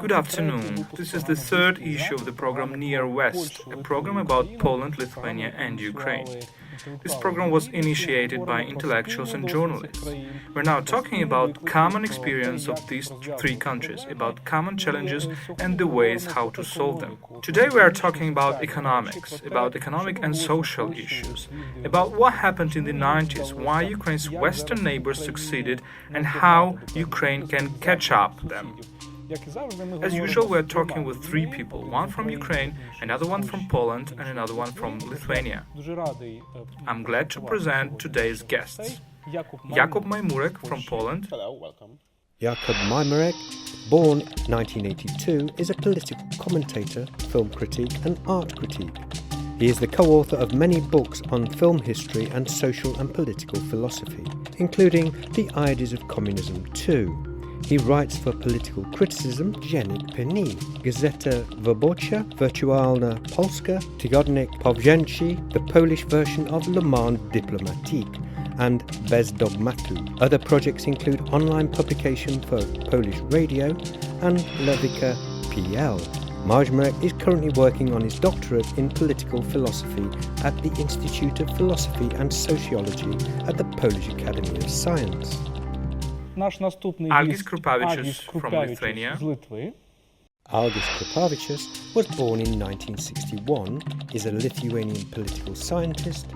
Good afternoon. This is the third issue of the program Near West, a program about Poland, Lithuania and Ukraine. This program was initiated by intellectuals and journalists. We're now talking about common experience of these three countries, about common challenges and the ways how to solve them. Today we are talking about economics, about economic and social issues, about what happened in the 90s, why Ukraine's Western neighbors succeeded and how Ukraine can catch up them. As usual, we are talking with three people, one from Ukraine, another one from Poland, and another one from Lithuania. I'm glad to present today's guests. Jakub Majmurek from Poland. Hello, welcome. Jakub Majmurek, born 1982, is a political commentator, film critic and art critique. He is the co-author of many books on film history and social and political philosophy, including The Ideas of Communism 2. He writes for political criticism Dziennik Pni, Gazeta Wyborcza, Wirtualna Polska, Tygodnik Powzięci, the Polish version of Le Monde Diplomatique, and Bez Dogmatu. Other projects include online publication for Polish radio and Lewicka PL. Majmurek is currently working on his doctorate in political philosophy at the Institute of Philosophy and Sociology at the Polish Academy of Science. Algis Krupavicius from Lithuania. Algis Krupavicius was born in 1961, is a Lithuanian political scientist,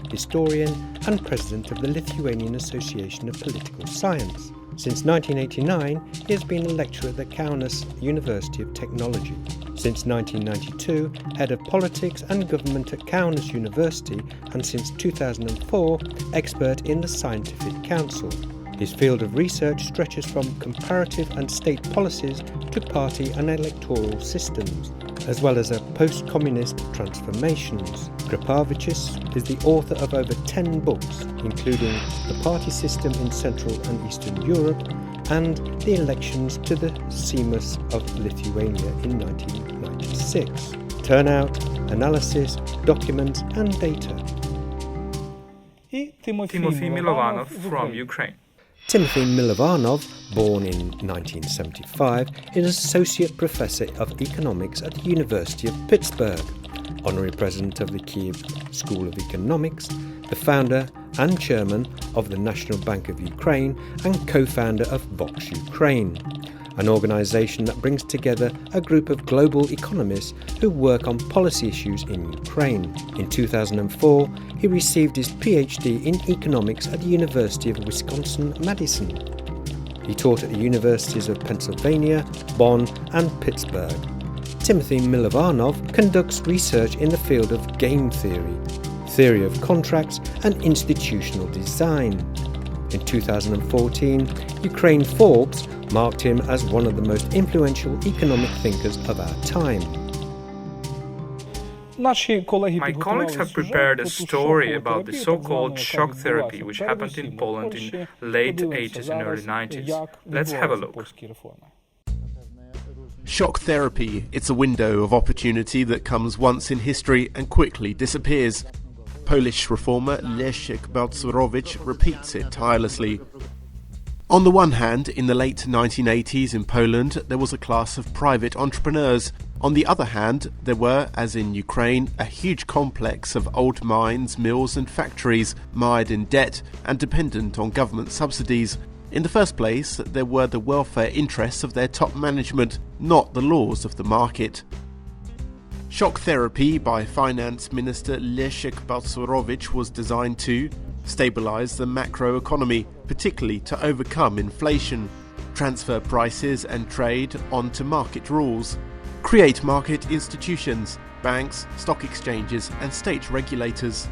historian and president of the Lithuanian Association of Political Science. Since 1989, he has been a lecturer at the Kaunas University of Technology. Since 1992, head of politics and government at Kaunas University, and since 2004, expert in the Scientific Council. His field of research stretches from comparative and state policies to party and electoral systems, as well as post-communist transformations. Krupavicius is the author of over 10 books, including The Party System in Central and Eastern Europe and The Elections to the Seimas of Lithuania in 1996. Turnout, analysis, documents and data. Timothy Milovanov from Ukraine. Timothy Milovanov, born in 1975, is Associate Professor of Economics at the University of Pittsburgh, Honorary President of the Kiev School of Economics, the founder and chairman of the National Bank of Ukraine and co-founder of Vox Ukraine, an organisation that brings together a group of global economists who work on policy issues in Ukraine. In 2004, he received his Ph.D. in economics at the University of Wisconsin-Madison. He taught at the universities of Pennsylvania, Bonn and Pittsburgh. Timothy Milovanov conducts research in the field of game theory, theory of contracts and institutional design. In 2014, Ukraine Forbes marked him as one of the most influential economic thinkers of our time. My colleagues have prepared a story about the so-called shock therapy which happened in Poland in late 80s and early 90s. Let's have a look. Shock therapy, it's a window of opportunity that comes once in history and quickly disappears. Polish reformer Leszek Balcerowicz repeats it tirelessly. On the one hand, in the late 1980s in Poland, there was a class of private entrepreneurs. On the other hand, there were, as in Ukraine, a huge complex of old mines, mills and factories, mired in debt and dependent on government subsidies. In the first place, there were the welfare interests of their top management, not the laws of the market. Shock therapy by Finance Minister Leszek Balcerowicz was designed to stabilise the macroeconomy, particularly to overcome inflation, transfer prices and trade onto market rules, create market institutions, banks, stock exchanges and state regulators.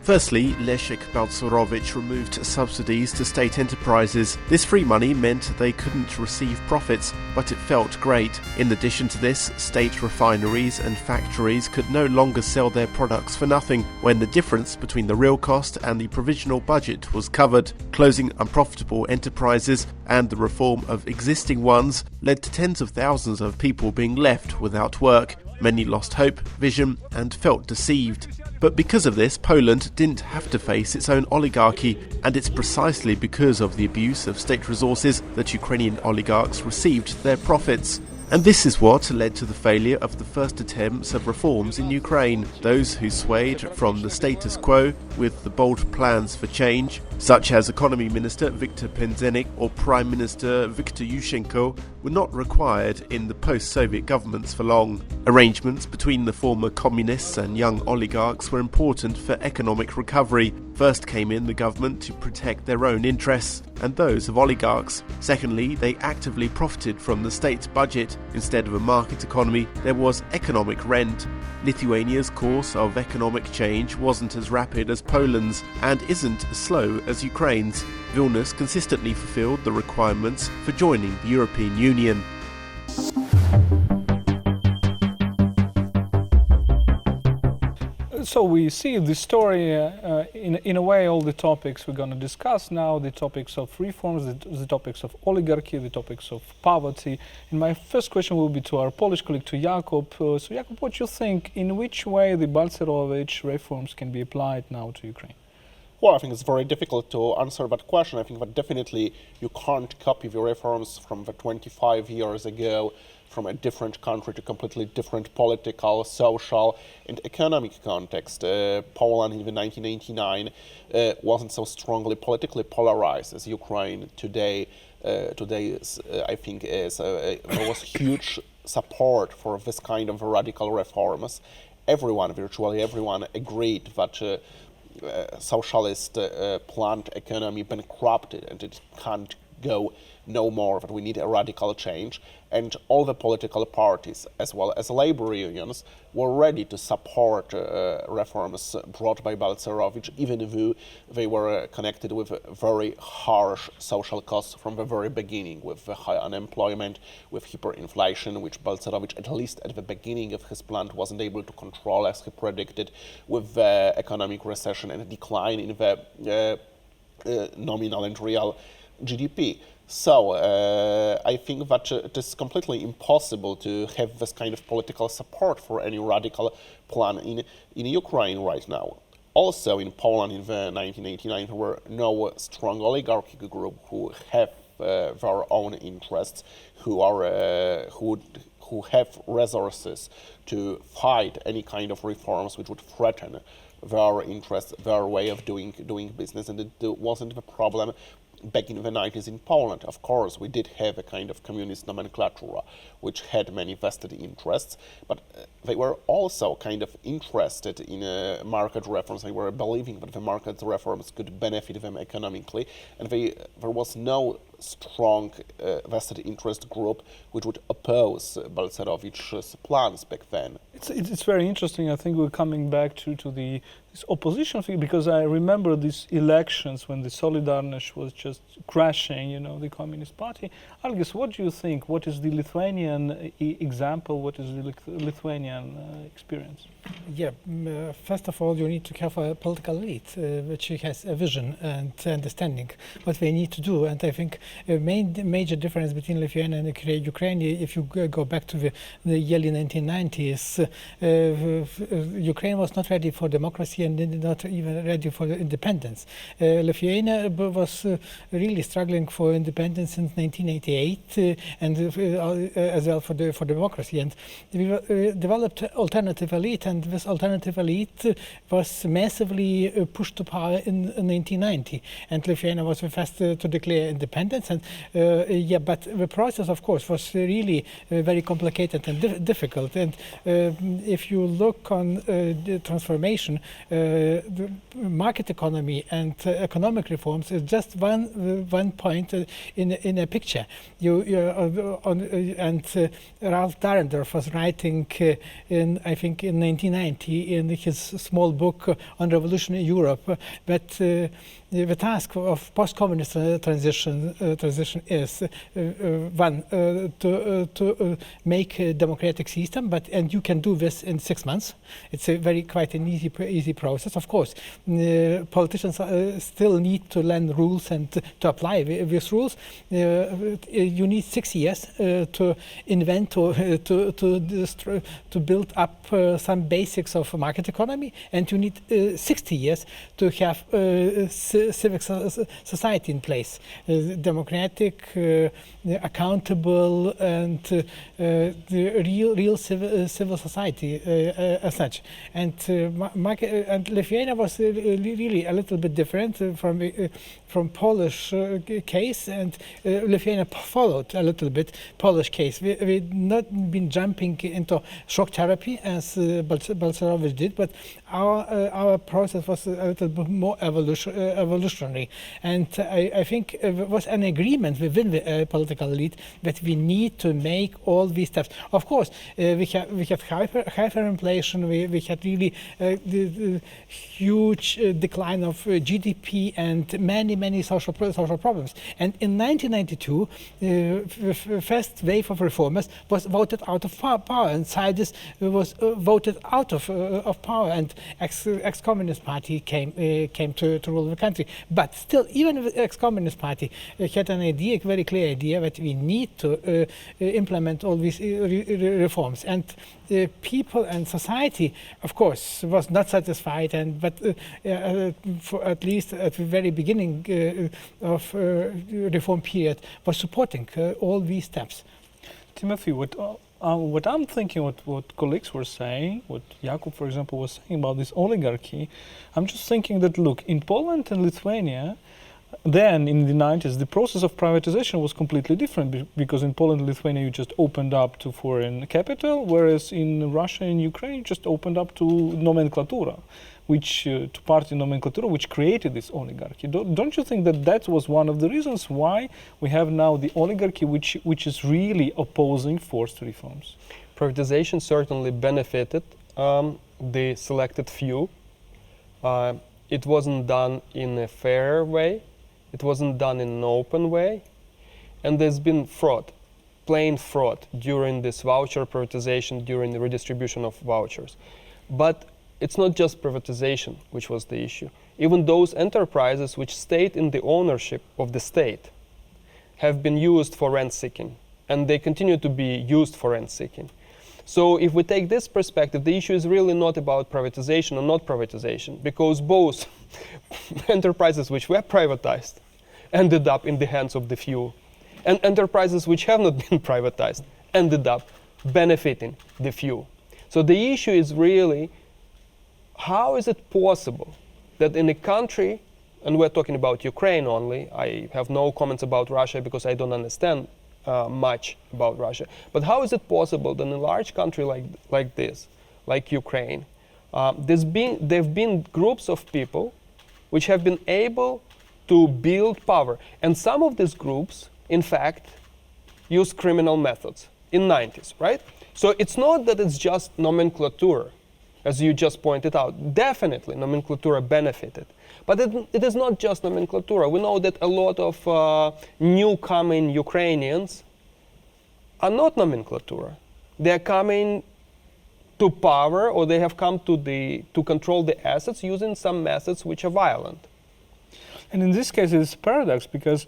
Firstly, Leszek Balcerowicz removed subsidies to state enterprises. This free money meant they couldn't receive profits, but it felt great. In addition to this, state refineries and factories could no longer sell their products for nothing when the difference between the real cost and the provisional budget was covered. Closing unprofitable enterprises and the reform of existing ones led to tens of thousands of people being left without work. Many lost hope, vision, and felt deceived. But because of this, Poland didn't have to face its own oligarchy, and it's precisely because of the abuse of state resources that Ukrainian oligarchs received their profits. And this is what led to the failure of the first attempts of reforms in Ukraine. Those who swayed from the status quo with the bold plans for change, such as Economy Minister Viktor Pędzennik or Prime Minister Viktor Yushchenko, were not required in the post-Soviet governments for long. Arrangements between the former communists and young oligarchs were important for economic recovery. First came in the government to protect their own interests and those of oligarchs. Secondly, they actively profited from the state's budget. Instead of a market economy, there was economic rent. Lithuania's course of economic change wasn't as rapid as Poland's and isn't as slow as Ukraine's. Vilnius consistently fulfilled the requirements for joining the European Union. So we see the story, in a way, all the topics we're going to discuss now, the topics of reforms, the topics of oligarchy, the topics of poverty. And my first question will be to our Polish colleague, to Jakub. So Jakub, what do you think, in which way the Balcerowicz reforms can be applied now to Ukraine? Well, I think it's very difficult to answer that question. I think that definitely you can't copy the reforms from the 25 years ago from a different country to completely different political, social and economic context. Poland in the 1989 wasn't so strongly politically polarized as Ukraine today. Today, I think, there was huge support for this kind of radical reforms. Virtually everyone agreed that socialist planned economy bankrupted and it can't go no more, that we need a radical change. And all the political parties, as well as labor unions, were ready to support reforms brought by Balcerowicz, even though they were connected with very harsh social costs from the very beginning, with high unemployment, with hyperinflation, which Balcerowicz, at least at the beginning of his plan, wasn't able to control as he predicted, with the economic recession and a decline in the nominal and real GDP. So I think that it is completely impossible to have this kind of political support for any radical plan in Ukraine right now. Also in Poland in the 1989 there were no strong oligarchic group who have their own interests, who have resources to fight any kind of reforms which would threaten their interests, their way of doing business, and it wasn't the problem back in the 90s in Poland. Of course, we did have a kind of communist nomenclatura which had many vested interests, but they were also kind of interested in market reforms. They were believing that the market reforms could benefit them economically, and there was no strong vested interest group which would oppose Balcerowicz's plans back then. It's very interesting. I think we're coming back to this opposition thing, because I remember these elections when the Solidarność was just crashing, the Communist Party. Algis, what do you think? What is the Lithuanian example? What is the Lithuanian experience? Yeah, first of all, you need to have a political elite which has a vision and understanding what they need to do. And I think a major difference between Lithuania and Ukraine, if you go back to the early 1990s, Ukraine was not ready for democracy and not even ready for independence. Lithuania was really struggling for independence since 1988 and as well for democracy. And we developed alternative elite, and this alternative elite was massively pushed to power in 1990. And Lithuania was the first to declare independence. And but the process, of course, was really very complicated and difficult. And if you look on the transformation, the market economy and economic reforms is just one point in a picture. Ralph Dahrendorf was writing I think in 1990 in his small book on revolution in Europe, that the task of post-communist transition is one, to make a democratic system, and you can do this in 6 months. It's quite an easy process. Of course, politicians still need to learn rules and to apply these rules. You need 6 years to invent, to build up some basics of market economy, and you need 60 years to have civic society in place, democratic, accountable, and the real civil society as such. And Lithuania was really a little bit different from Polish case, and Lithuania followed a little bit Polish case. We've not been jumping into shock therapy as Balcerowicz did, but our process was a little bit more evolutionary. And I think there was an agreement within the political elite that we need to make all these steps. Of course, we had hyperinflation, we had really the huge decline of GDP and many social problems. And in 1992, the first wave of reformers was voted out of power, and Sąjūdis was voted out of power, and ex-communist party came to rule the country. But still, even the ex-communist party had an idea, a very clear idea, that we need to implement all these reforms. And people and society, of course, was not satisfied, but for at least at the very beginning of reform period, was supporting all these steps. Timothy, what I'm thinking, what colleagues were saying, what Jakub, for example, was saying about this oligarchy, I'm just thinking that, look, in Poland and Lithuania, then in the 90s, the process of privatization was completely different, because in Poland and Lithuania you just opened up to foreign capital, whereas in Russia and Ukraine you just opened up to nomenclatura, to party nomenclatura, which created this oligarchy. Don't you think that was one of the reasons why we have now the oligarchy, which is really opposing forced reforms? Privatization certainly benefited the selected few. It wasn't done in a fair way. It wasn't done in an open way. And there's been fraud, plain fraud, during this voucher privatization, during the redistribution of vouchers. But it's not just privatization which was the issue. Even those enterprises which stayed in the ownership of the state have been used for rent-seeking, and they continue to be used for rent-seeking. So if we take this perspective, the issue is really not about privatization or not privatization, because both enterprises which were privatized ended up in the hands of the few, and enterprises which have not been privatized ended up benefiting the few. So the issue is really, how is it possible that in a country, and we're talking about Ukraine only, I have no comments about Russia because I don't understand much about Russia, but how is it possible that in a large country like this, like Ukraine, there have been groups of people which have been able to build power, and some of these groups, in fact, use criminal methods in 90s, right? So it's not that it's just nomenclature, as you just pointed out. Definitely nomenclature benefited. But it is not just nomenclature. We know that a lot of new-coming Ukrainians are not nomenclature. They are coming to power, or they have come to control the assets using some methods which are violent. And in this case, it's a paradox, because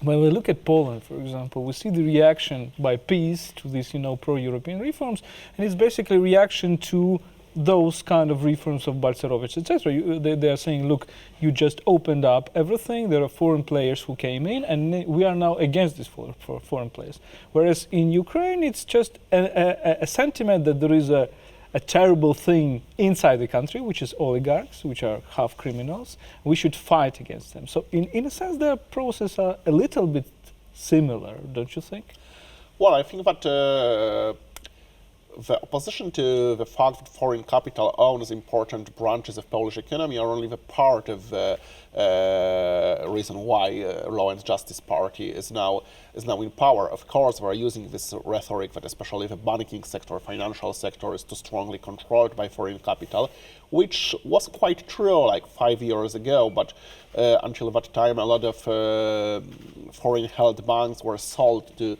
when we look at Poland, for example, we see the reaction by PiS to these, pro-European reforms, and it's basically a reaction to those kind of reforms of Balcerowicz, etc. They are saying, look, you just opened up everything, there are foreign players who came in, and we are now against these foreign players. Whereas in Ukraine, it's just a sentiment that there is a terrible thing inside the country, which is oligarchs, which are half criminals. We should fight against them. So in a sense, their processes are a little bit similar, don't you think? Well, I think that the opposition to the fact that foreign capital owns important branches of Polish economy are only the part of the reason why Law and Justice Party is now in power. Of course, we're using this rhetoric that especially the banking sector, financial sector is too strongly controlled by foreign capital, which was quite true like 5 years ago, but until that time, a lot of foreign-held banks were sold to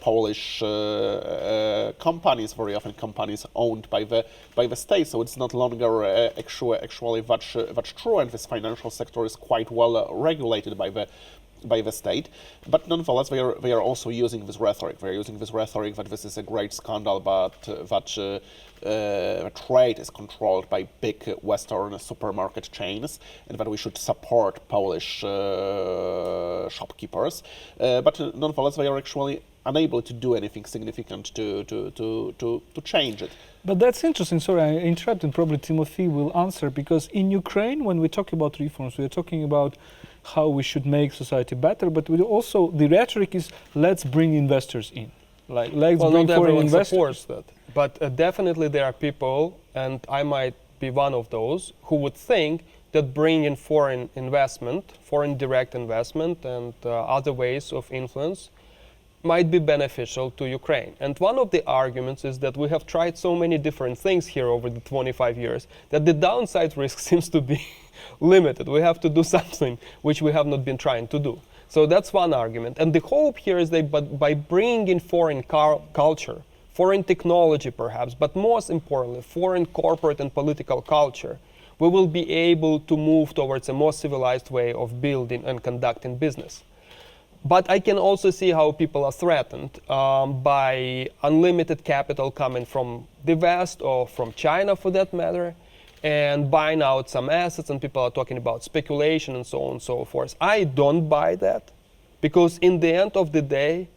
Polish companies, very often companies owned by the state. So it's not longer actually that's true, and this financial sector is quite well regulated by the state. But nonetheless, they are also using this rhetoric. They are using this rhetoric that this is a great scandal, but that trade is controlled by big Western supermarket chains, and that we should support Polish shopkeepers. But nonetheless, they are actually unable to do anything significant to change it. But that's interesting. Sorry, I interrupted. Probably Timothy will answer, because in Ukraine, when we talk about reforms, we are talking about how we should make society better, but we also, the rhetoric is, let's bring investors in. Like, let's bring foreign investors. Supports that. But definitely there are people, and I might be one of those, who would think that bringing foreign investment, foreign direct investment, and other ways of influence might be beneficial to Ukraine. And one of the arguments is that we have tried so many different things here over the 25 years that the downside risk seems to be limited. We have to do something which we have not been trying to do. So that's one argument. And the hope here is that by bringing in foreign culture, foreign technology perhaps, but most importantly, foreign corporate and political culture, we will be able to move towards a more civilized way of building and conducting business. But I can also see how people are threatened by unlimited capital coming from the West, or from China for that matter, and buying out some assets, and people are talking about speculation and so on and so forth. I don't buy that, because in the end of the day,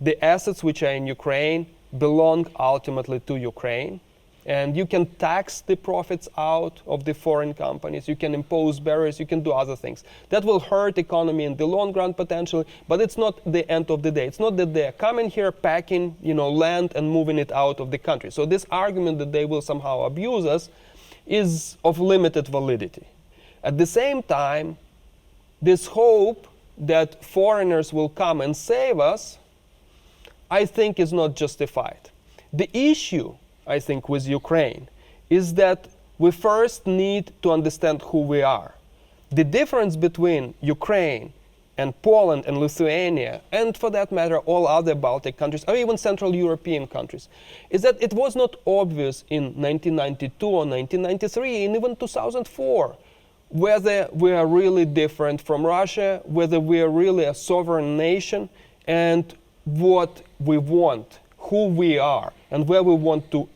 the assets which are in Ukraine belong ultimately to Ukraine. And you can tax the profits out of the foreign companies, you can impose barriers, you can do other things. That will hurt economy in the long run potentially, but it's not the end of the day. It's not that they're coming here, packing, land and moving it out of the country. So this argument that they will somehow abuse us is of limited validity. At the same time, this hope that foreigners will come and save us, I think is not justified. The issue, I think, with Ukraine is that we first need to understand who we are. The difference between Ukraine and Poland and Lithuania, and for that matter all other Baltic countries, or even Central European countries, is that it was not obvious in 1992 or 1993 and even 2004 whether we are really different from Russia, whether we are really a sovereign nation, and what we want, who we are, and where we want to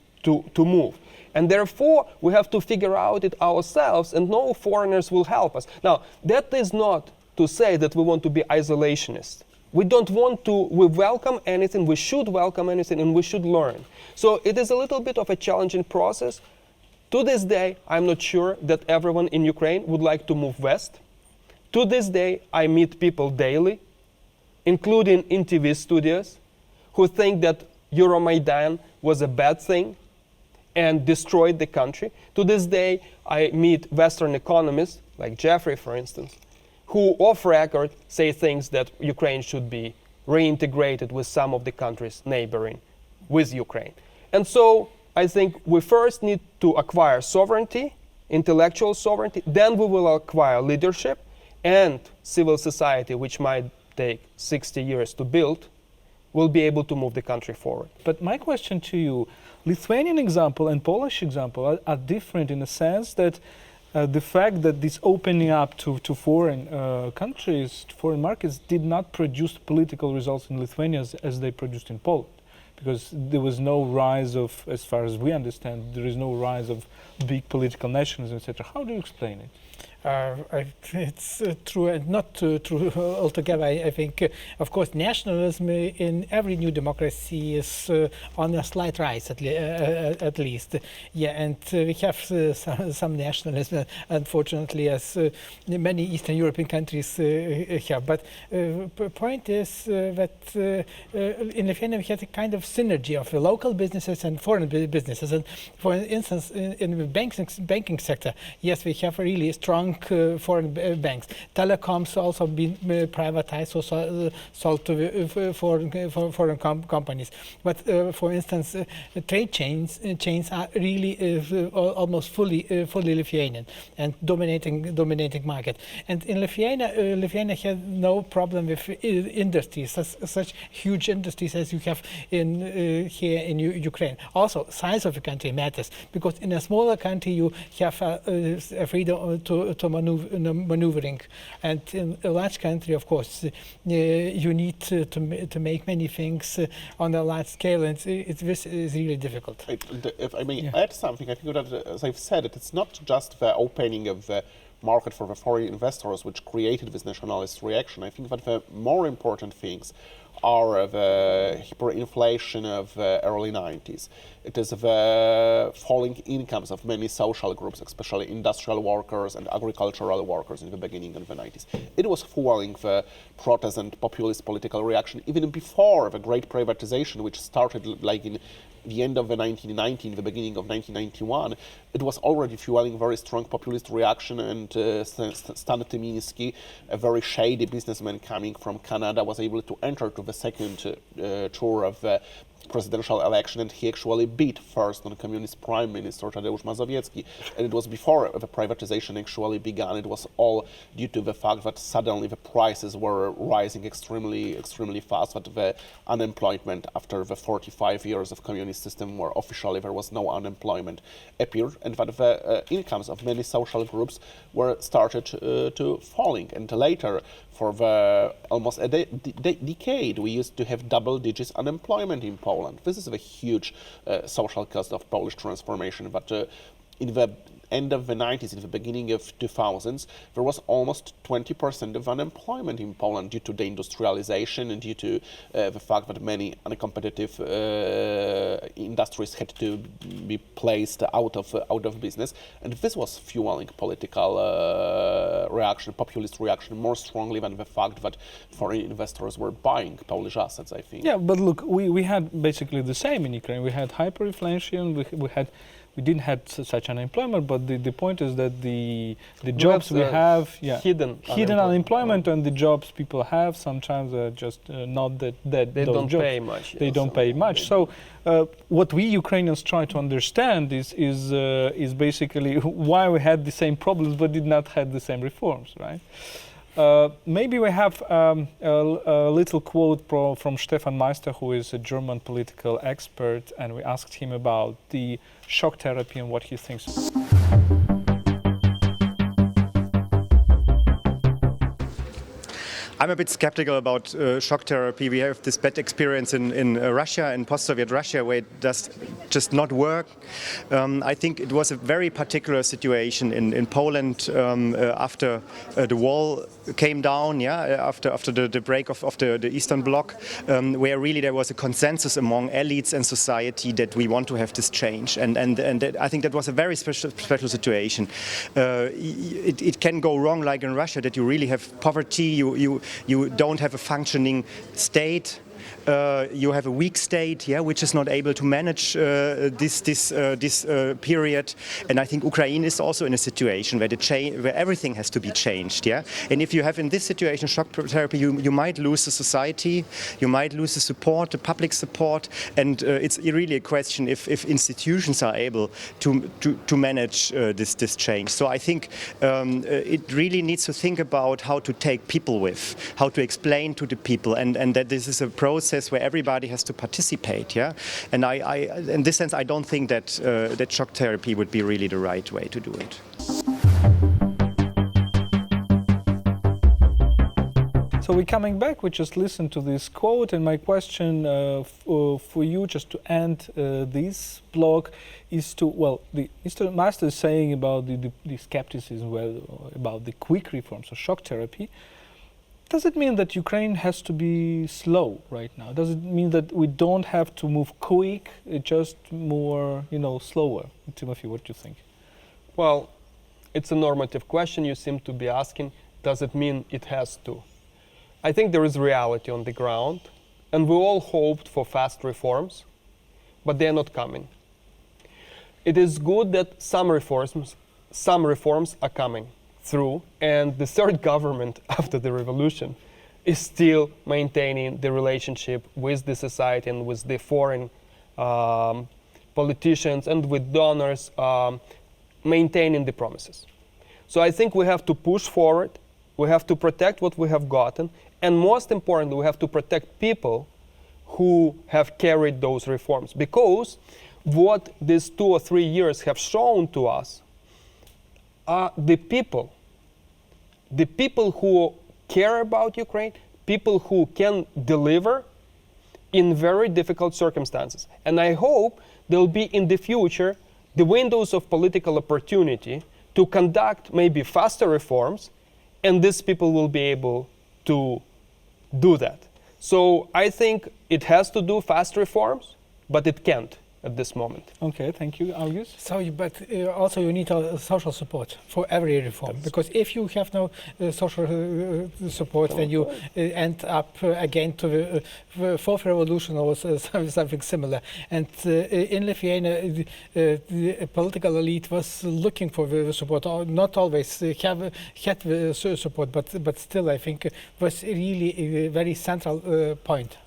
move. And therefore, we have to figure out it ourselves, and no foreigners will help us. Now, that is not to say that we want to be isolationists. We don't want to, we welcome anything, we should welcome anything, and we should learn. So it is a little bit of a challenging process. To this day, I'm not sure that everyone in Ukraine would like to move west. To this day, I meet people daily, including in TV studios, who think that Euromaidan was a bad thing and destroyed the country. To this day, I meet Western economists, like Jeffrey, for instance, who off record say things that Ukraine should be reintegrated with some of the countries neighboring with Ukraine. And so I think we first need to acquire sovereignty, intellectual sovereignty, then we will acquire leadership and civil society, which might take 60 years to build, will be able to move the country forward. But my question to you, Lithuanian example and Polish example are different in the sense that the fact that this opening up to foreign countries, to foreign markets, did not produce political results in Lithuania as they produced in Poland. Because there was no rise of, as far as we understand, there is no rise of big political nationalism, etc. How do you explain it? It's true and not true altogether. I think, of course, nationalism in every new democracy is on a slight rise, at least. Yeah, and we have some nationalism, unfortunately, as many Eastern European countries have. But the point is that in Lithuania we had a kind of synergy of local businesses and foreign businesses. And for instance, in the banking sector, yes, we have a really strong strong foreign banks. Telecoms also been privatized, so sold to foreign companies. But for instance, trade chains are really almost fully Lithuanian and dominating market. And in Lithuania has no problem with industries, such huge industries as you have in here in Ukraine. Also, size of the country matters, because in a smaller country you have a freedom to maneuvering, and in a large country, of course, you need to make many things on a large scale, and this is really difficult. If I may add something, I think that, as I've said, it's not just the opening of the market for the foreign investors which created this nationalist reaction. I think that the more important things are the hyperinflation of the early 90s. It is the falling incomes of many social groups, especially industrial workers and agricultural workers in the beginning of the 90s. It was fueling the protest and populist political reaction even before the great privatization, which started like in the end of the 1990s, the beginning of 1991. It was already fueling very strong populist reaction, and Stan Tymiński, a very shady businessman coming from Canada, was able to enter to the second tour of the presidential election, and he actually beat first non-communist Prime Minister Tadeusz Mazowiecki. And it was before the privatization actually began. It was all due to the fact that suddenly the prices were rising extremely fast, that the unemployment after the 45 years of communist system where officially there was no unemployment appeared, and that the incomes of many social groups were started to falling. And later, for the almost a decade, we used to have double digits unemployment in Poland. This is a huge social cost of Polish transformation. But in the end of the 90s, in the beginning of 2000s, there was almost 20% of unemployment in Poland due to the industrialization and due to the fact that many uncompetitive industries had to be placed out of business. And this was fueling political reaction, populist reaction, more strongly than the fact that foreign investors were buying Polish assets, I think. Yeah, but look, we had basically the same in Ukraine. We had hyperinflation, we didn't have such unemployment, but the point is that the jobs we have, hidden unemployment, and the jobs people have sometimes are just not that they don't jobs. Pay much. They don't pay much. So what we Ukrainians try to understand is basically why we had the same problems but did not have the same reforms, right? Maybe we have a little quote from Stefan Meister, who is a German political expert, and we asked him about the shock therapy and what he thinks. I'm a bit skeptical about shock therapy. We have this bad experience in Russia, in post-Soviet Russia, where it does just not work. I think it was a very particular situation in Poland after the wall came down, after the break of the Eastern Bloc, where really there was a consensus among elites and society that we want to have this change. And I think that was a very special situation. It can go wrong, like in Russia, that you really have poverty, you don't have a functioning state. You have a weak state, which is not able to manage this period, and I think Ukraine is also in a situation where everything has to be changed, And if you have in this situation shock therapy, you might lose the society, you might lose the support, the public support, and it's really a question if institutions are able to manage this change. So I think it really needs to think about how to take people with, how to explain to the people, and that this is a process where everybody has to participate, And in this sense, I don't think that shock therapy would be really the right way to do it. So we're coming back. We just listened to this quote, and my question for you, just to end this blog, is to Mr. Master is saying about the skepticism, about the quick reforms of shock therapy. Does it mean that Ukraine has to be slow right now? Does it mean that we don't have to move quick, just more, slower? Timothy, what do you think? Well, it's a normative question you seem to be asking. Does it mean it has to? I think there is reality on the ground, and we all hoped for fast reforms, but they are not coming. It is good that some reforms are coming. through, and the third government after the revolution is still maintaining the relationship with the society and with the foreign politicians and with donors, maintaining the promises. So I think we have to push forward, we have to protect what we have gotten, and most importantly, we have to protect people who have carried those reforms. Because what these 2 or 3 years have shown to us are the people who care about Ukraine, people who can deliver in very difficult circumstances. And I hope there'll be in the future the windows of political opportunity to conduct maybe faster reforms, and these people will be able to do that. So I think it has to do fast reforms, but it can't at this moment. Okay, thank you, Algis. So, but also you need social support for every reform, because if you have no social support, then you end up again to the fourth revolution or something similar. And in Lithuania, the political elite was looking for the support, not always had the support, but still I think was really a very central point.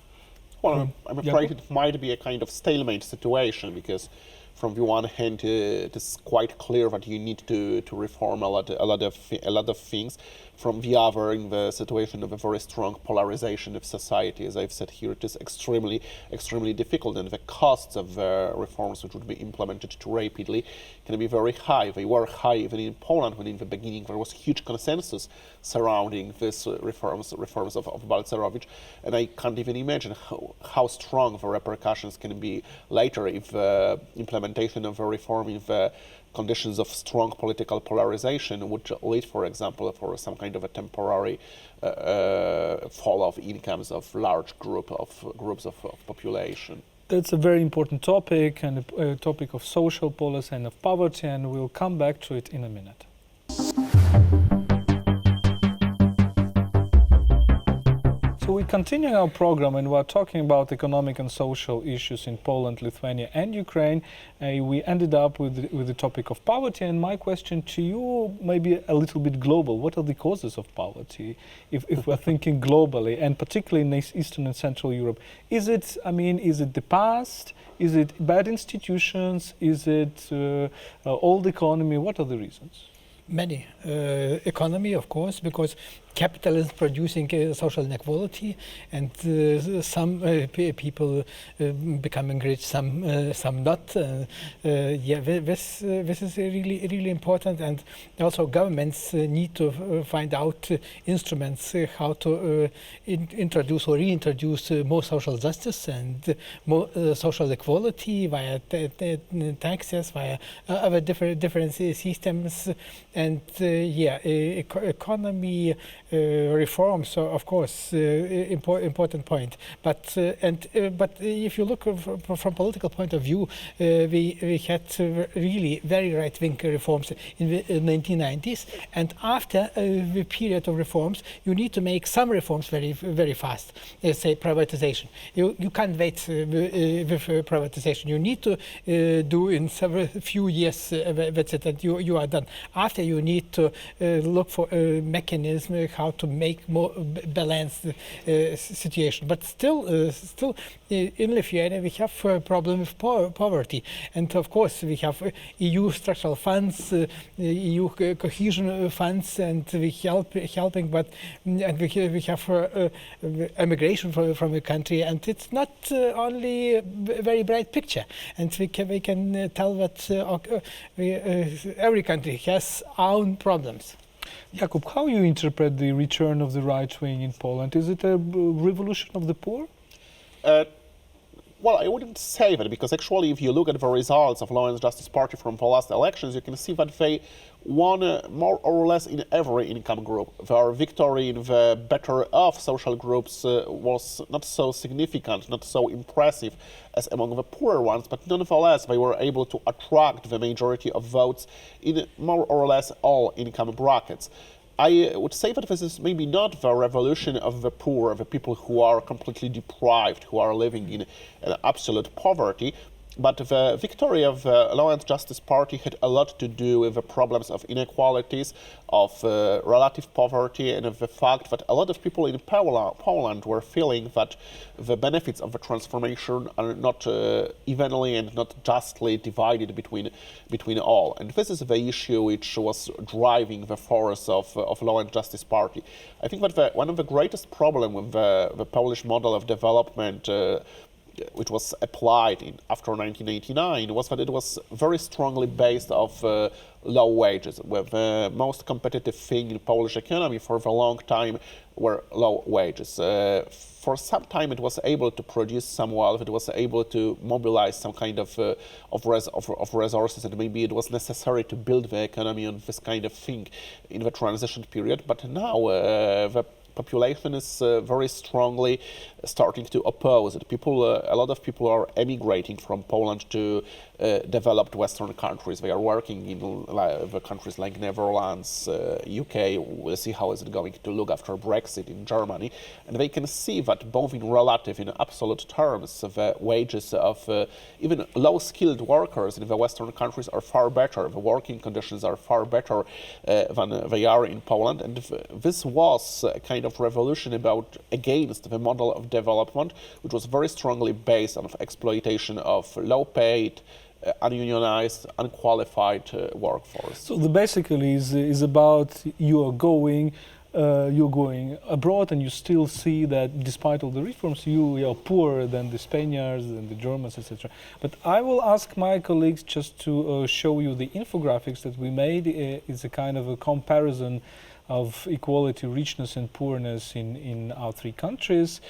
Well, I'm afraid it might be a kind of stalemate situation, because from the one hand, it is quite clear that you need to reform a lot of things. From the other, in the situation of a very strong polarization of society, as I've said here, it is extremely difficult, and the costs of reforms which would be implemented too rapidly can be very high. They were high even in Poland, when in the beginning there was huge consensus surrounding these reforms of Balcerowicz, and I can't even imagine how strong the repercussions can be later if the implementation of a reform in the conditions of strong political polarization would lead, for example, for some kind of a temporary fall of incomes of large groups of population. That's a very important topic, and a topic of social policy and of poverty, and we'll come back to it in a minute. So we continue our program, and we're talking about economic and social issues in Poland, Lithuania and Ukraine. We ended up with the topic of poverty, and my question to you may be a little bit global. What are the causes of poverty, if we're thinking globally, and particularly in Eastern and Central Europe? Is it the past? Is it bad institutions? Is it old economy? What are the reasons? Many. Economy, of course, because capitalism is producing social inequality, and some people becoming rich, some not. This is really important, and also governments need to find out instruments how to introduce or reintroduce more social justice and more social equality via taxes, via other different systems, and economy. Reforms, of course, important point. But if you look from political point of view, we had really very right-wing reforms in the 1990s, and after the period of reforms, you need to make some reforms very fast. Say privatization. You can't wait with privatization. You need to do in few years. That's it, and you are done. After, you need to look for a mechanism how to make more balanced situation. But still in Lithuania we have a problem with poverty, and of course we have EU structural funds, EU cohesion funds, and we helping, but and we have immigration from the country, and it's not only a very bright picture, and we can tell that every country has own problems. Jakub, how you interpret the return of the right wing in Poland? Is it a revolution of the poor? Well, I wouldn't say that, because actually if you look at the results of Law and Justice Party from the last elections, you can see that they won more or less in every income group. Their victory in the better off social groups was not so significant, not so impressive as among the poorer ones, but nonetheless they were able to attract the majority of votes in more or less all income brackets. I would say that this is maybe not the revolution of the poor, the people who are completely deprived, who are living in absolute poverty. But the victory of the Law and Justice Party had a lot to do with the problems of inequalities, of relative poverty, and of the fact that a lot of people in Poland were feeling that the benefits of the transformation are not evenly and not justly divided between all. And this is the issue which was driving the force of Law and Justice Party. I think that one of the greatest problems with the Polish model of development which was applied after 1989 was that it was very strongly based off low wages, where the most competitive thing in Polish economy for a long time were low wages. For some time it was able to produce some wealth, it was able to mobilize some kind of resources, and maybe it was necessary to build the economy on this kind of thing in the transition period. But now the population is very strongly starting to oppose it. A lot of people are emigrating from Poland to developed Western countries. They are working in the countries like Netherlands, UK. We'll see how is it going to look after Brexit in Germany. And they can see that both in relative, in absolute terms, the wages of even low-skilled workers in the Western countries are far better. The working conditions are far better than they are in Poland. And this was a kind of revolution against the model of development, which was very strongly based on exploitation of low-paid, ununionized, unqualified workforce. So the basically is about you're going abroad, and you still see that despite all the reforms, you are poorer than the Spaniards and the Germans, etc. But I will ask my colleagues just to show you the infographics that we made. It's a kind of a comparison of equality, richness and poorness in our three countries.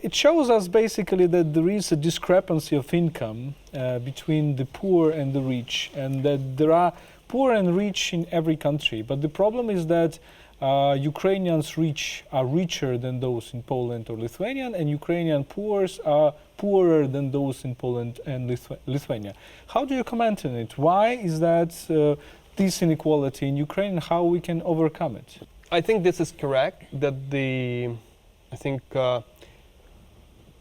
It shows us basically that there is a discrepancy of income between the poor and the rich, and that there are poor and rich in every country. But the problem is that Ukrainians rich are richer than those in Poland or Lithuania, and Ukrainian poor are poorer than those in Poland and Lithuania. How do you comment on it? Why is that this inequality in Ukraine, and how we can overcome it? I think this is correct, that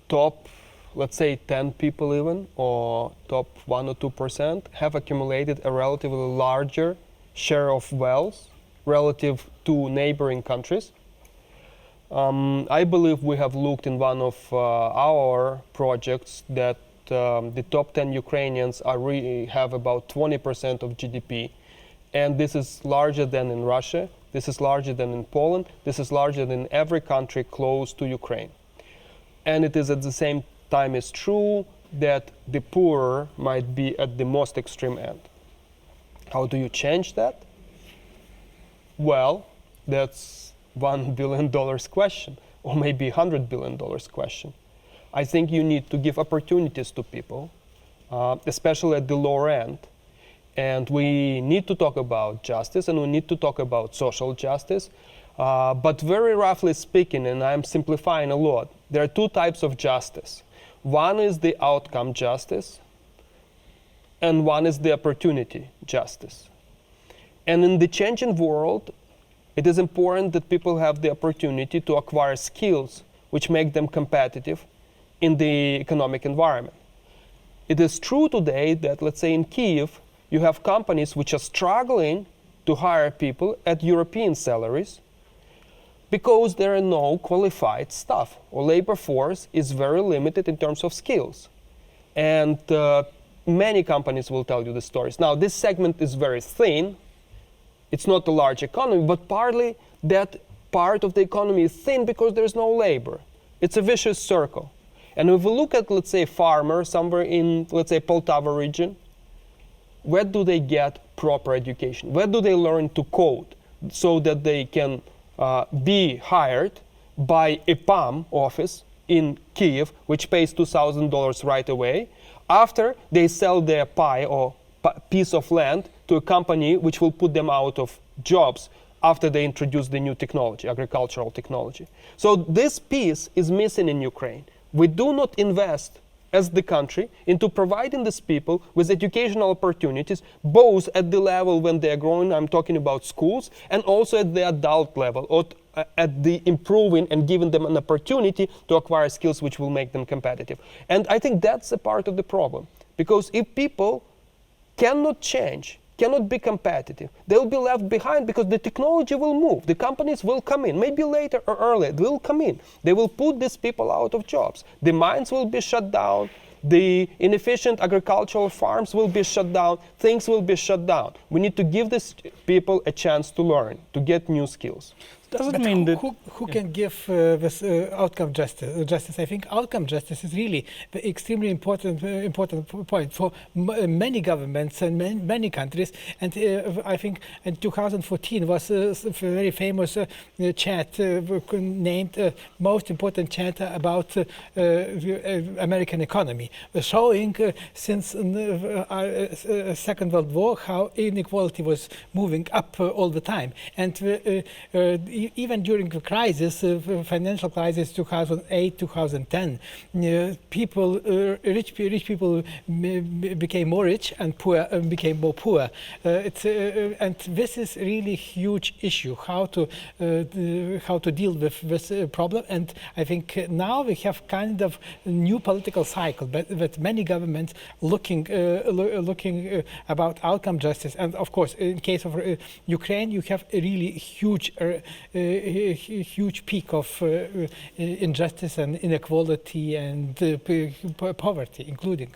top, let's say 10 people even, or top 1 or 2% have accumulated a relatively larger share of wealth relative to neighboring countries. I believe we have looked in one of our projects that the top 10 Ukrainians have about 20% of GDP. And this is larger than in Russia, this is larger than in Poland, this is larger than every country close to Ukraine. And it is at the same time is true that the poor might be at the most extreme end. How do you change that? Well, that's $1 billion question, or maybe $100 billion question. I think you need to give opportunities to people, especially at the lower end. And we need to talk about justice, and we need to talk about social justice. But very roughly speaking, and I'm simplifying a lot, there are two types of justice. One is the outcome justice, and one is the opportunity justice. And in the changing world, it is important that people have the opportunity to acquire skills which make them competitive in the economic environment. It is true today that, let's say in Kyiv, you have companies which are struggling to hire people at European salaries because there are no qualified staff, or labor force is very limited in terms of skills. And many companies will tell you the stories. Now, this segment is very thin. It's not a large economy, but partly that part of the economy is thin because there's no labor. It's a vicious circle. And if we look at, let's say, farmers somewhere in, let's say, Poltava region, where do they get proper education? Where do they learn to code so that they can be hired by a PAM office in Kyiv, which pays $2,000 right away, after they sell their pie or piece of land to a company which will put them out of jobs after they introduce the new technology, agricultural technology. So this piece is missing in Ukraine. We do not invest as the country into providing these people with educational opportunities, both at the level when they are growing, I'm talking about schools, and also at the adult level, or at the improving and giving them an opportunity to acquire skills which will make them competitive. And I think that's a part of the problem. Because if people cannot change, cannot be competitive, they'll be left behind because the technology will move, the companies will come in, maybe later or earlier, they will come in. They will put these people out of jobs. The mines will be shut down, the inefficient agricultural farms will be shut down, things will be shut down. We need to give these people a chance to learn, to get new skills. Doesn't mean that who can give this outcome justice? I think outcome justice is really the extremely important point for many governments and many countries. And I think in 2014 was a very famous chat named most important chat about American economy, showing since Second World War how inequality was moving up all the time. And even during the crisis, financial crisis 2008, 2010, rich people became more rich and poor became more poor. And this is really huge issue, how to deal with this problem. And I think now we have kind of new political cycle, but with many governments looking about outcome justice. And of course, in case of Ukraine, you have a really huge peak of injustice and inequality and poverty, including.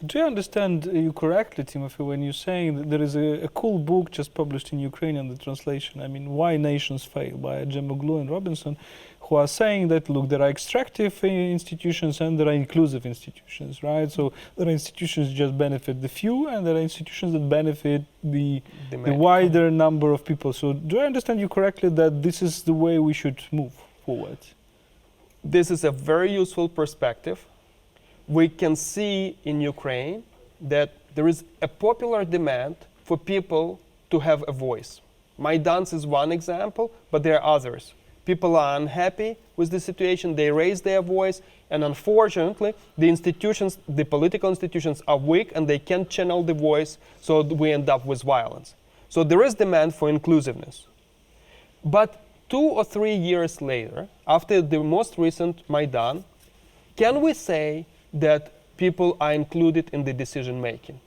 Do you understand you correctly, Timothy, when you're saying that there is a cool book just published in Ukrainian, the translation, I mean, Why Nations Fail, by Gemoglu and Robinson, who are saying that, look, there are extractive institutions and there are inclusive institutions, right? So there are institutions that just benefit the few and there are institutions that benefit the wider number of people. So do I understand you correctly that this is the way we should move forward? This is a very useful perspective. We can see in Ukraine that there is a popular demand for people to have a voice. Maidan is one example, but there are others. People are unhappy with the situation, they raise their voice, and unfortunately, the political institutions are weak and they can't channel the voice, so we end up with violence. So there is demand for inclusiveness. But 2 or 3 years later, after the most recent Maidan, can we say that people are included in the decision making?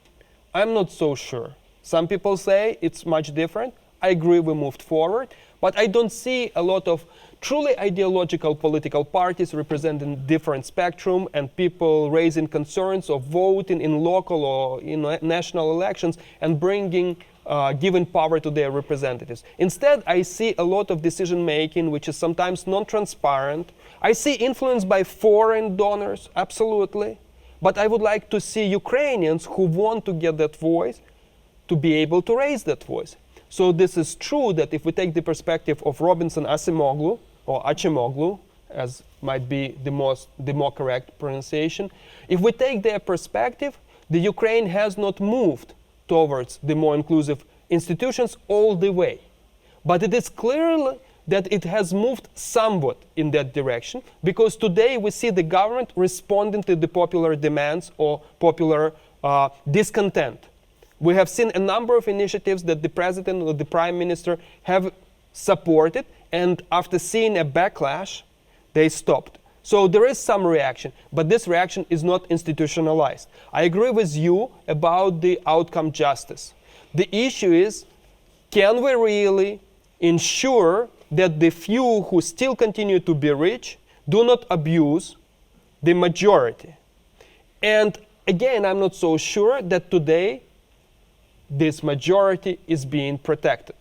I'm not so sure. Some people say it's much different. I agree we moved forward, but I don't see a lot of truly ideological political parties representing different spectrum and people raising concerns of voting in local or in national elections and giving power to their representatives. Instead, I see a lot of decision making which is sometimes non-transparent. I see influence by foreign donors, absolutely. But I would like to see Ukrainians who want to get that voice to be able to raise that voice. So this is true that if we take the perspective of Robinson Acemoglu, or Acemoglu, as might be the more correct pronunciation, if we take their perspective, the Ukraine has not moved towards the more inclusive institutions all the way. But it is clearly that it has moved somewhat in that direction, because today we see the government responding to the popular demands or popular discontent. We have seen a number of initiatives that the president or the prime minister have supported, and after seeing a backlash, they stopped. So there is some reaction, but this reaction is not institutionalized. I agree with you about the outcome justice. The issue is, can we really ensure that the few who still continue to be rich do not abuse the majority? And again, I'm not so sure that today this majority is being protected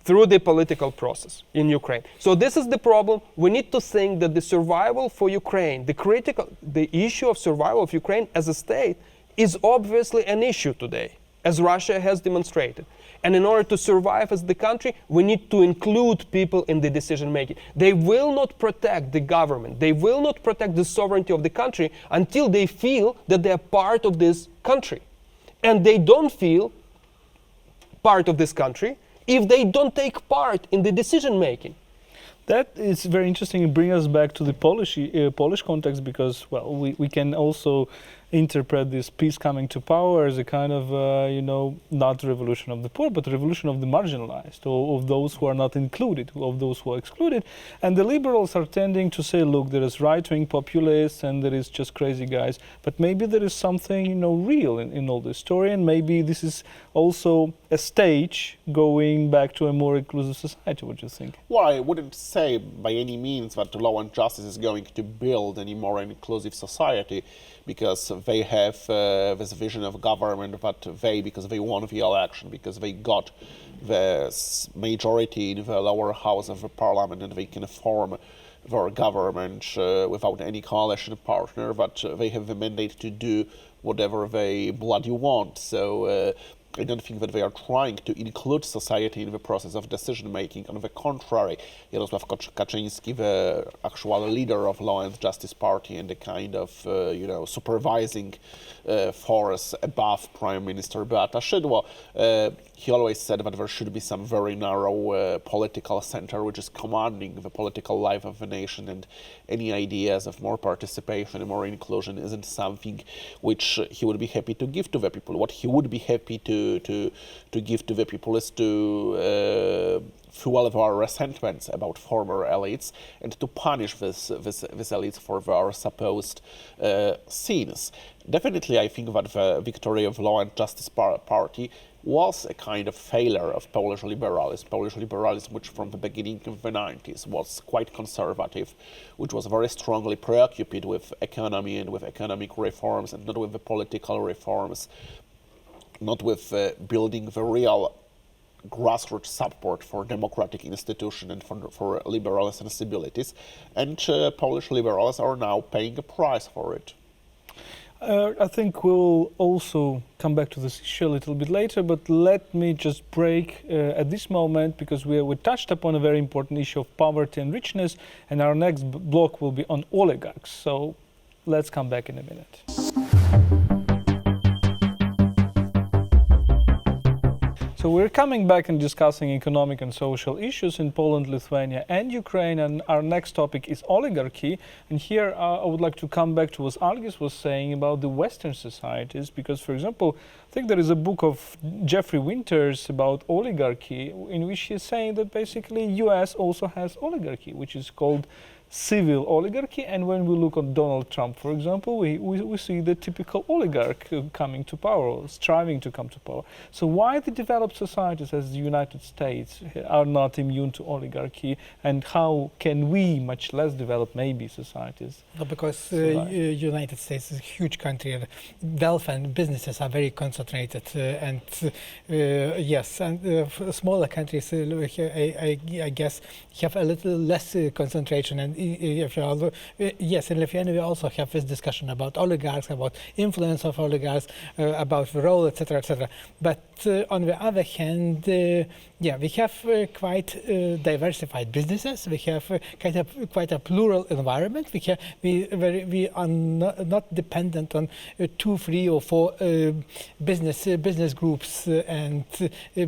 through the political process in Ukraine. So this is the problem. We need to think that the survival for Ukraine, the issue of survival of Ukraine as a state is obviously an issue today, as Russia has demonstrated. And in order to survive as the country, we need to include people in the decision making. They will not protect the government. They will not protect the sovereignty of the country until they feel that they are part of this country. And they don't feel part of this country if they don't take part in the decision making. That is very interesting. It brings us back to the Polish context, because, well, we can also interpret this peace coming to power as a kind of, not revolution of the poor, but revolution of the marginalized, or of those who are not included, of those who are excluded. And the liberals are tending to say, look, there is right-wing populists and there is just crazy guys, but maybe there is something, real in all this story, and maybe this is also a stage going back to a more inclusive society. What do you think? Well, I wouldn't say by any means that law and justice is going to build any more inclusive society, because they have this vision of government that because they won the election, because they got the majority in the lower house of the parliament, and they can form their government without any coalition partner, but they have the mandate to do whatever they bloody want. So I don't think that they are trying to include society in the process of decision making. On the contrary, Jarosław Kaczyński, the actual leader of Law and Justice Party and the kind of supervising force above Prime Minister Beata Szydło, he always said that there should be some very narrow political center which is commanding the political life of the nation, and any ideas of more participation and more inclusion isn't something which he would be happy to give to the people. What he would be happy to give to the people is to fuel their resentments about former elites and to punish these elites for their supposed sins. Definitely, I think that the victory of Law and Justice Party was a kind of failure of Polish liberalism, which from the beginning of the 90s was quite conservative, which was very strongly preoccupied with economy and with economic reforms and not with the political reforms, not with building the real grassroots support for democratic institutions and for liberal sensibilities. And Polish liberals are now paying a price for it. I think we'll also come back to this issue a little bit later, but let me just break at this moment, because we touched upon a very important issue of poverty and richness, and our next block will be on oligarchs. So let's come back in a minute. So we're coming back and discussing economic and social issues in Poland, Lithuania and Ukraine, and our next topic is oligarchy. And here I would like to come back to what Algis was saying about the Western societies, because, for example, I think there is a book of Jeffrey Winters about oligarchy, in which he's saying that basically US also has oligarchy, which is called civil oligarchy. And when we look at Donald Trump, for example, we see the typical oligarch coming to power, or striving to come to power. So why the developed societies as the United States are not immune to oligarchy, and how can we, much less developed maybe, societies? Because United States is a huge country, and wealth and businesses are very concentrated, and yes, and smaller countries, I guess, have a little less concentration. And yes, in Lithuania we also have this discussion about oligarchs, about influence of oligarchs, about the role, etc., etc. But on the other hand, we have quite diversified businesses. We have quite a plural environment. We are not dependent on 2, 3, or 4 business groups and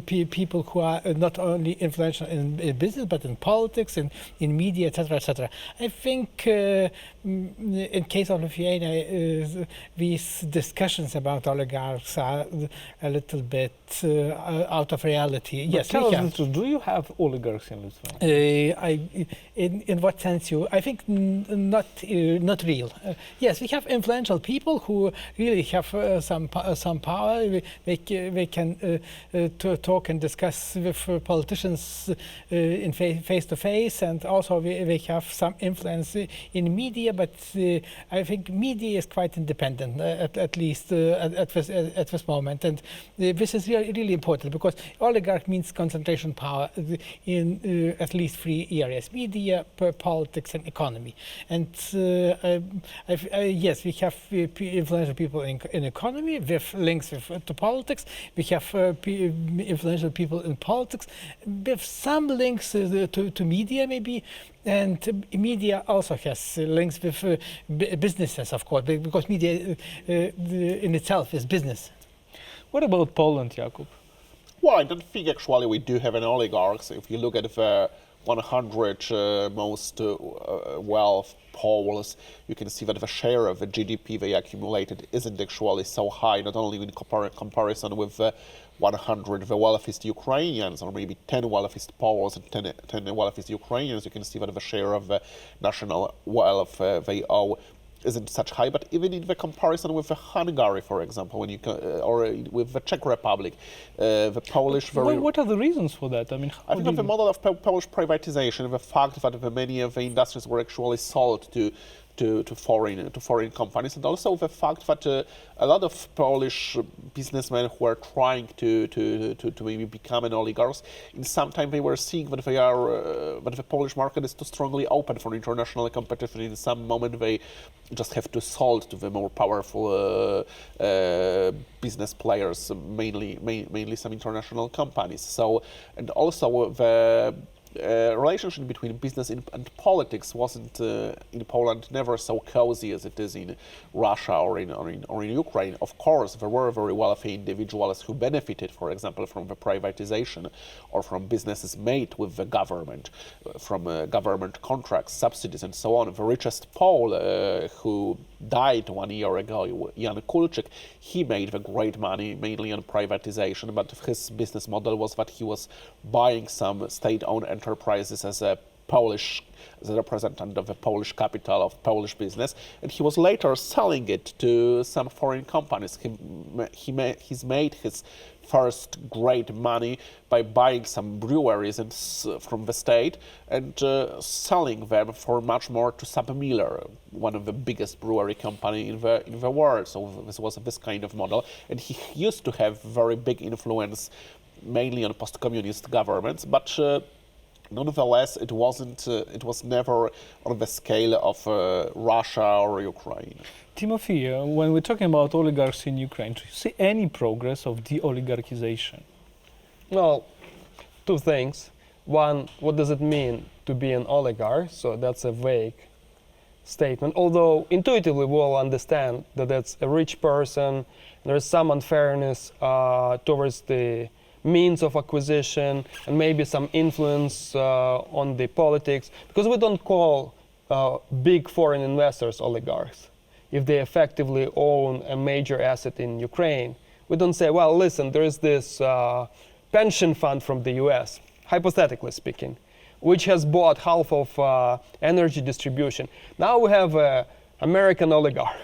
people who are not only influential in business but in politics and in media, etc., etc. I think in case of Lithuania, these discussions about oligarchs are a little bit out of reality. But yes, tell we us have. the truth. Do you have oligarchs in Lithuania? In what sense I think not real. Yes, we have influential people who really have some power. They can talk and discuss with politicians in face to face, and also they have some influence in media. But I think media is quite independent, at least at this moment, and this is really important, because oligarch means concentration power in at least 3 areas: media, politics, and economy. And yes, we have influential people in economy with links to politics. We have influential people in politics with some links to media, maybe. And media also has links with businesses, of course, because media in itself is business. What about Poland, Jakub? Well, I don't think actually we do have an oligarchs. If you look at the 100 most wealth Poles, you can see that the share of the GDP they accumulated isn't actually so high, not only in comparison with 100 the wealthiest Ukrainians, or maybe 10 wealthiest Poles and 10 wealthiest Ukrainians. You can see that the share of the national wealth they owe isn't such high, but even in the comparison with Hungary, for example, when you or with the Czech Republic, the Polish. What are the reasons for that? I mean, I think that the model of Polish privatization, the fact that many of the industries were actually sold to foreign companies, and also the fact that a lot of Polish businessmen who are trying to maybe become an oligarchs, in some time they were seeing that that the Polish market is too strongly open for international competition. In some moment they just have to sold to the more powerful business players, mainly some international companies. So, and also the relationship between business and politics wasn't in Poland never so cozy as it is in Russia or in Ukraine. Of course, there were very wealthy individuals who benefited, for example, from the privatization or from businesses made with the government, from government contracts, subsidies, and so on. The richest Pole who died 1 year ago, Jan Kulczyk, he made the great money mainly on privatization, but his business model was that he was buying some state-owned enterprises as a representative of the Polish capital of Polish business, and he was later selling it to some foreign companies. He's made his first great money by buying some breweries from the state and selling them for much more to Miller, one of the biggest brewery company in the world. So this was this kind of model, and he used to have very big influence, mainly on post-communist governments, but nonetheless, it wasn't. It was never on the scale of Russia or Ukraine. Timothy, when we're talking about oligarchs in Ukraine, do you see any progress of de-oligarchization? Well, two things. One, what does it mean to be an oligarch? So that's a vague statement. Although intuitively we all understand that that's a rich person. There's some unfairness towards the means of acquisition and maybe some influence on the politics, because we don't call big foreign investors oligarchs if they effectively own a major asset in Ukraine. We don't say, well, listen, there is this pension fund from the US, hypothetically speaking, which has bought half of energy distribution. Now we have an American oligarch.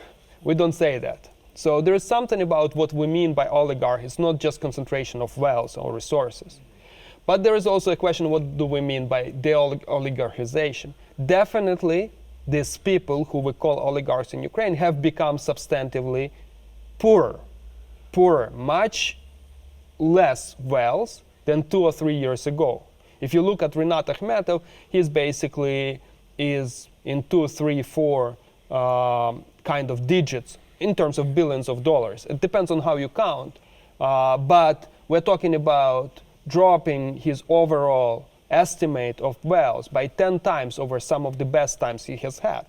We don't say that. So there is something about what we mean by oligarch. It's not just concentration of wealth or resources. But there is also a question, what do we mean by de-oligarchization? Definitely, these people who we call oligarchs in Ukraine have become substantively poorer, much less wealth than 2 or 3 years ago. If you look at Rinat Akhmetov, he's basically is in 2, 3, 4 kind of digits in terms of billions of dollars. It depends on how you count. But we're talking about dropping his overall estimate of wealth by 10 times over some of the best times he has had.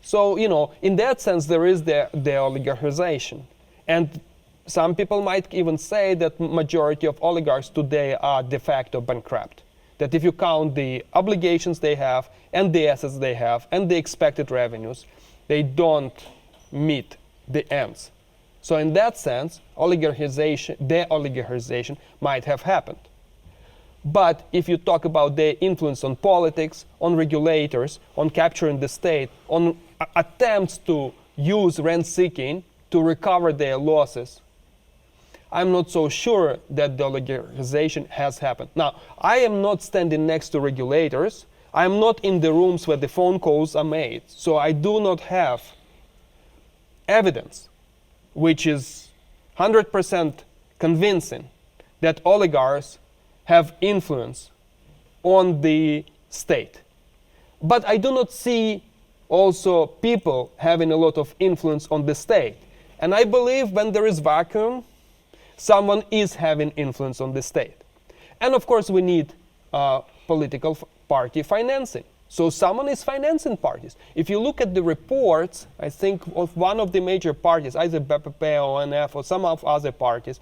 So, you know, in that sense, there is the oligarchization. And some people might even say that majority of oligarchs today are de facto bankrupt. That if you count the obligations they have and the assets they have and the expected revenues, they don't meet the ends. So in that sense, de-oligarchization might have happened. But if you talk about their influence on politics, on regulators, on capturing the state, on attempts to use rent-seeking to recover their losses, I'm not so sure that the oligarchization has happened. Now, I am not standing next to regulators. I'm not in the rooms where the phone calls are made. So I do not have evidence which is 100% convincing that oligarchs have influence on the state. But I do not see also people having a lot of influence on the state. And I believe when there is vacuum, someone is having influence on the state. And of course we need political party financing. So someone is financing parties. If you look at the reports, I think of one of the major parties, either BPP, ONF, or some of other parties,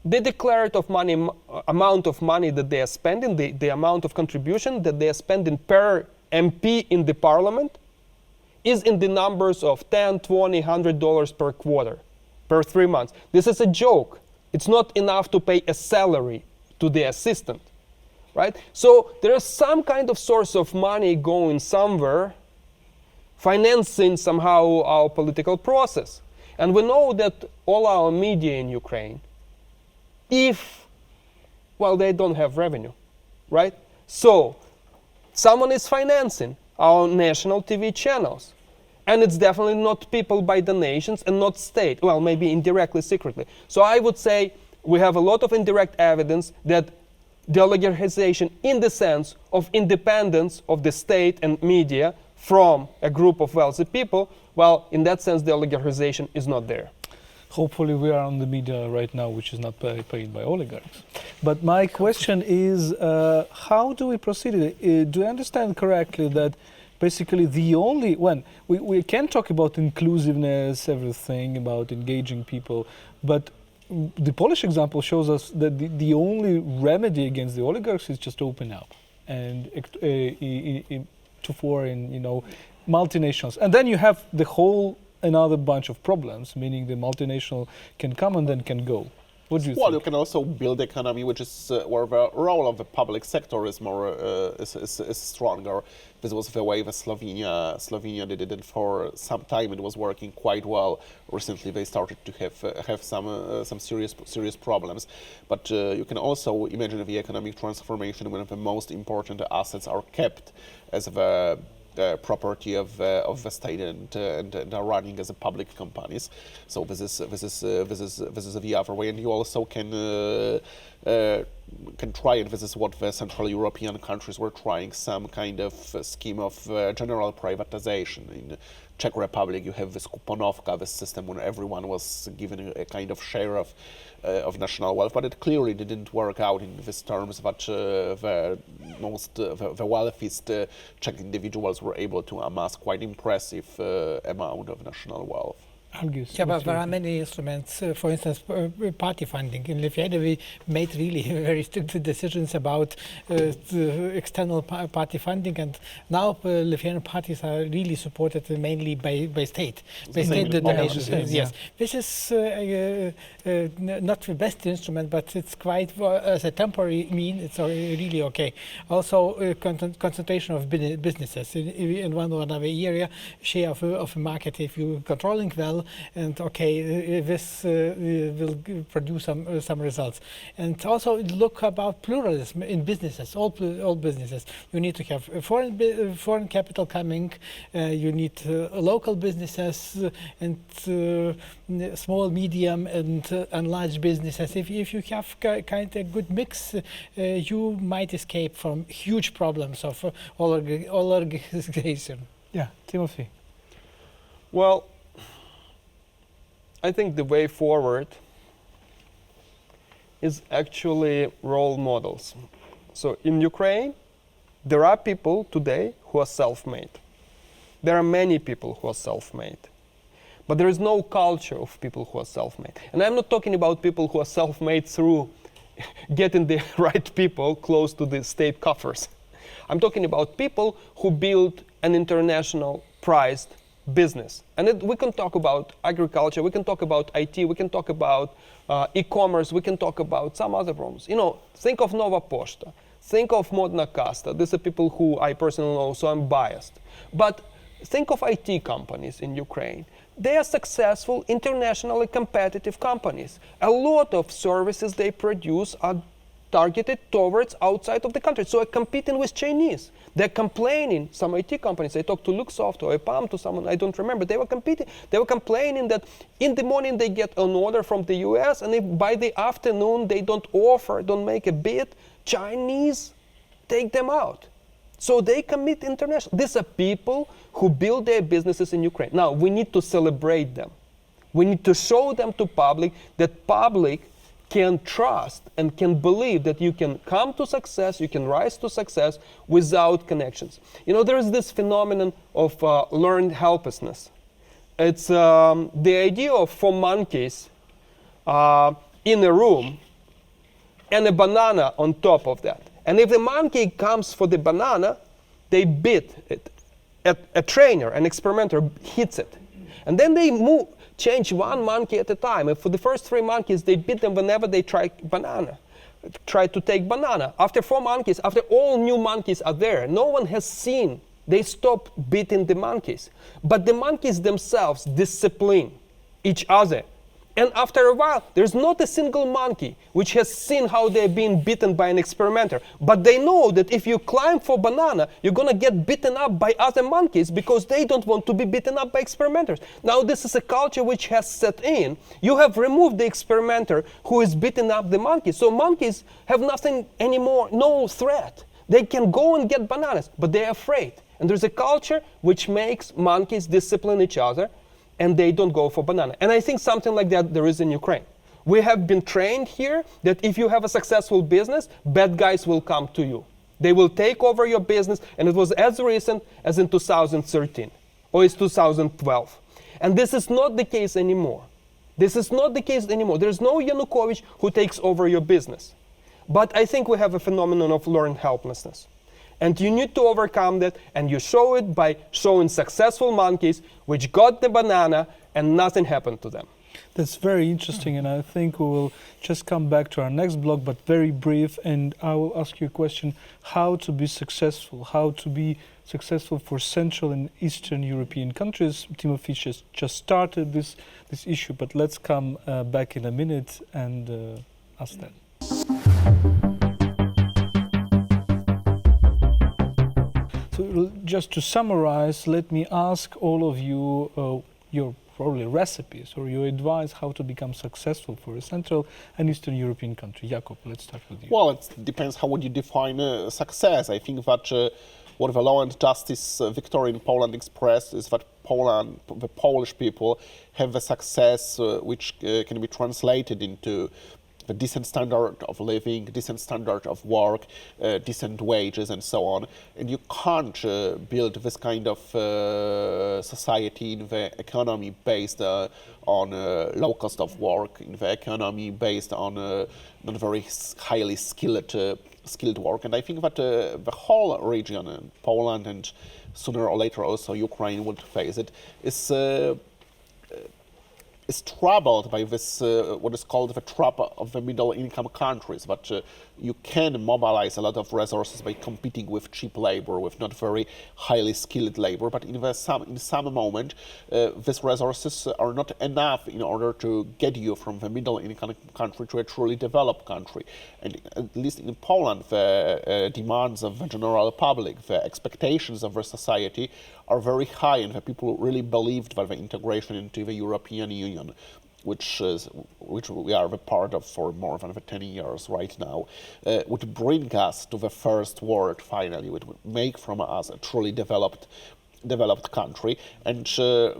the declared of money, amount of money that they are spending, the amount of contribution that they are spending per MP in the parliament is in the numbers of $10, $20, $100 per quarter, per 3 months. This is a joke. It's not enough to pay a salary to the assistant, right? So there is some kind of source of money going somewhere, financing somehow our political process. And we know that all our media in Ukraine, they don't have revenue, right? So someone is financing our national TV channels. And it's definitely not people by donations and not state. Well, maybe indirectly, secretly. So I would say we have a lot of indirect evidence that the oligarchization in the sense of independence of the state and media from a group of wealthy people, well, in that sense, the oligarchization is not there. Hopefully we are on the media right now, which is not paid by oligarchs. But my question is, how do we proceed? Do I understand correctly that basically we can talk about inclusiveness, everything, about engaging people, but the Polish example shows us that the only remedy against the oligarchs is just open up and to foreign, multinationals. And then you have the whole another bunch of problems, meaning the multinational can come and then can go. What do you think? Well, you can also build economy which is where the role of the public sector is more is stronger. This was the way that Slovenia did it for some time. It was working quite well. Recently, they started to have some serious problems. But you can also imagine the economic transformation when the most important assets are kept as the property of the state and are running as a public companies. So this is the other way, and you also can try, and this is what the Central European countries were trying, some kind of scheme of general privatization. In Czech Republic, you have this kuponovka, this system when everyone was given a kind of share of national wealth, but it clearly didn't work out in these terms that the wealthiest Czech individuals were able to amass quite impressive amount of national wealth. Yeah, but there are many instruments, for instance, party funding. In Lithuania, we made really very strict decisions about the external party funding, and now Lithuanian parties are really supported mainly by state donations. Yes, this is not the best instrument, but it's quite, as a temporary mean, it's really okay. Also, concentration of businesses in one or another area, share of a market, if you're controlling well, and this will produce some results. And also look about pluralism in businesses, all businesses. You need to have foreign capital coming, you need local businesses and small, medium and large businesses. If you have kind of good mix, you might escape from huge problems of oligarchization. Yeah, Timothy. Well, I think the way forward is actually role models. So in Ukraine, there are people today who are self-made. There are many people who are self-made. But there is no culture of people who are self-made. And I'm not talking about people who are self-made through getting the right people close to the state coffers. I'm talking about people who build an international priced business. And we can talk about agriculture, we can talk about IT, we can talk about e-commerce, we can talk about some other problems. Think of Nova Pošta, think of Modna Kasta. These are people who I personally know, so I'm biased. But think of IT companies in Ukraine. They are successful, internationally competitive companies. A lot of services they produce are targeted towards outside of the country, so competing with Chinese. They're complaining, some IT companies, I talked to Luxoft or EPAM, to someone, I don't remember, they were complaining that in the morning they get an order from the US, and if by the afternoon they don't make a bid, Chinese take them out. So they commit international. These are people who build their businesses in Ukraine. Now, we need to celebrate them. We need to show them to public that public can trust and can believe that you can come to success, you can rise to success without connections. There is this phenomenon of learned helplessness. It's the idea of 4 monkeys in a room and a banana on top of that. And if the monkey comes for the banana, they beat it. A trainer, an experimenter, hits it. And then they change one monkey at a time. And for the first 3 monkeys, they beat them whenever they try to take banana. After 4 monkeys, after all new monkeys are there, no one has seen, they stop beating the monkeys. But the monkeys themselves discipline each other. And after a while, there's not a single monkey which has seen how they're being beaten by an experimenter. But they know that if you climb for banana, you're going to get beaten up by other monkeys because they don't want to be beaten up by experimenters. Now, this is a culture which has set in. You have removed the experimenter who is beating up the monkeys. So monkeys have nothing anymore, no threat. They can go and get bananas, but they're afraid. And there's a culture which makes monkeys discipline each other, and they don't go for banana. And I think something like that there is in Ukraine. We have been trained here that if you have a successful business, bad guys will come to you. They will take over your business, and it was as recent as in 2013, or it's 2012. And this is not the case anymore. This is not the case anymore. There's no Yanukovych who takes over your business. But I think we have a phenomenon of learned helplessness. And you need to overcome that, and you show it by showing successful monkeys which got the banana and nothing happened to them. That's very interesting, and I think we will just come back to our next block, but very brief, and I will ask you a question: how to be successful for Central and Eastern European countries. Timofey has just started this issue, but let's come back in a minute and ask that. So just to summarize, let me ask all of you your probably recipes or your advice how to become successful for a Central and Eastern European country. Jakub, let's start with you. Well, it depends how would you define success. I think that what the Law and Justice victory in Poland expressed is that the Polish people have a success which can be translated into a decent standard of living, decent standard of work, decent wages, and so on. And you can't build this kind of society in the economy based on low cost of work, in the economy based on not very highly skilled work. And I think that the whole region, Poland and sooner or later also Ukraine would face it, is troubled by this, what is called the trap of the middle-income countries, but you can mobilize a lot of resources by competing with cheap labor, with not very highly skilled labor, but in some moment, these resources are not enough in order to get you from the middle-income country to a truly developed country. And at least in Poland, the demands of the general public, the expectations of the society are very high, and the people really believed that the integration into the European Union, which we are a part of for more than 10 years right now, would bring us to the first world finally, would make from us a truly developed country. And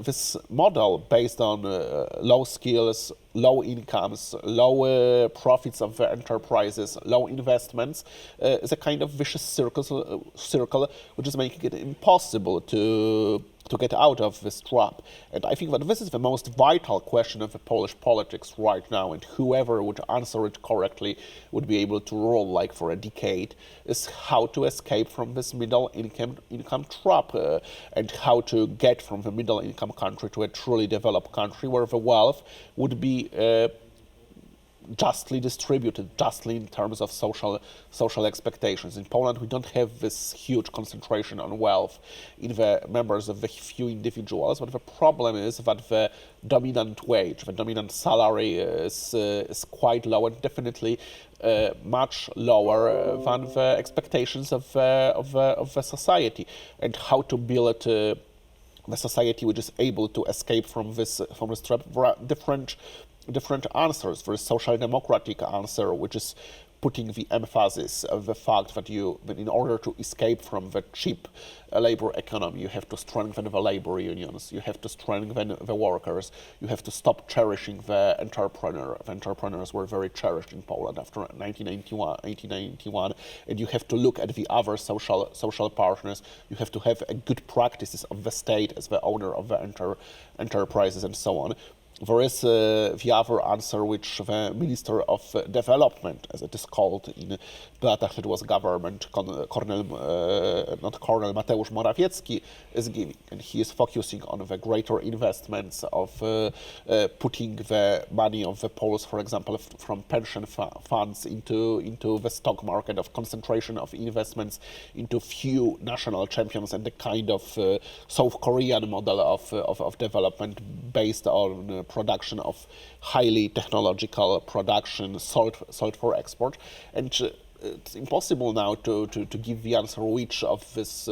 this model based on low skills, low incomes, low profits of the enterprises, low investments is a kind of vicious circle which is making it impossible to get out of this trap. And I think that this is the most vital question of the Polish politics right now, and whoever would answer it correctly would be able to rule like for a decade, is how to escape from this middle income trap and how to get from the middle income country to a truly developed country where the wealth would be justly distributed, justly in terms of social expectations. In Poland, we don't have this huge concentration on wealth in the members of the few individuals, but the problem is that the dominant wage, the dominant salary is quite low, and definitely much lower than the expectations of the society. And how to build the society which is able to escape from this trap? There are different answers. There is social democratic answer, which is putting the emphasis of the fact that in order to escape from the cheap labor economy, you have to strengthen the labor unions, you have to strengthen the workers, you have to stop cherishing the entrepreneur. The entrepreneurs were very cherished in Poland after 1891, and you have to look at the other social partners. You have to have a good practices of the state as the owner of the enterprises and so on. There is the other answer, which the Minister of Development, as it is called in Beata Szydło's government, Mateusz Morawiecki, is giving. And he is focusing on the greater investments of putting the money of the Poles, for example, from pension funds into the stock market, of concentration of investments into few national champions, and the kind of South Korean model of development based on production of highly technological production sold for export. And it's impossible now to give the answer which of these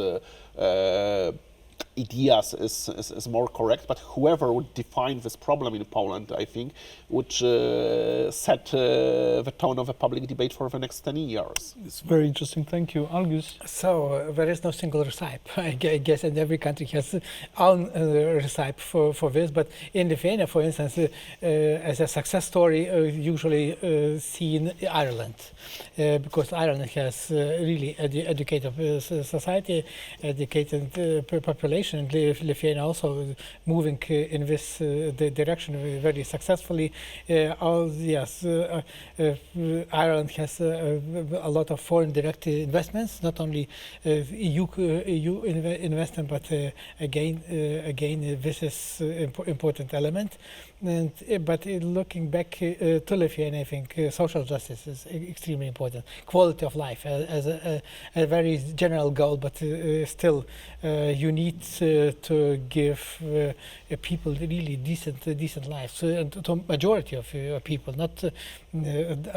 ideas is more correct, but whoever would define this problem in Poland, I think, would set the tone of a public debate for the next 10 years. It's very interesting. Thank you. Algis? So there is no single recipe, I guess, and every country has own recipe for this. But in Lithuania, for instance, as a success story, usually seen Ireland, because Ireland has really educated society, educated population, and Lithuania also moving in this direction very successfully. Ireland has a lot of foreign direct investments, not only EU investment, but again, this is important element. And, but looking back to Lithuania, I think social justice is extremely important. Quality of life as a very general goal, but still you need to give people really decent lives, and to majority of people, not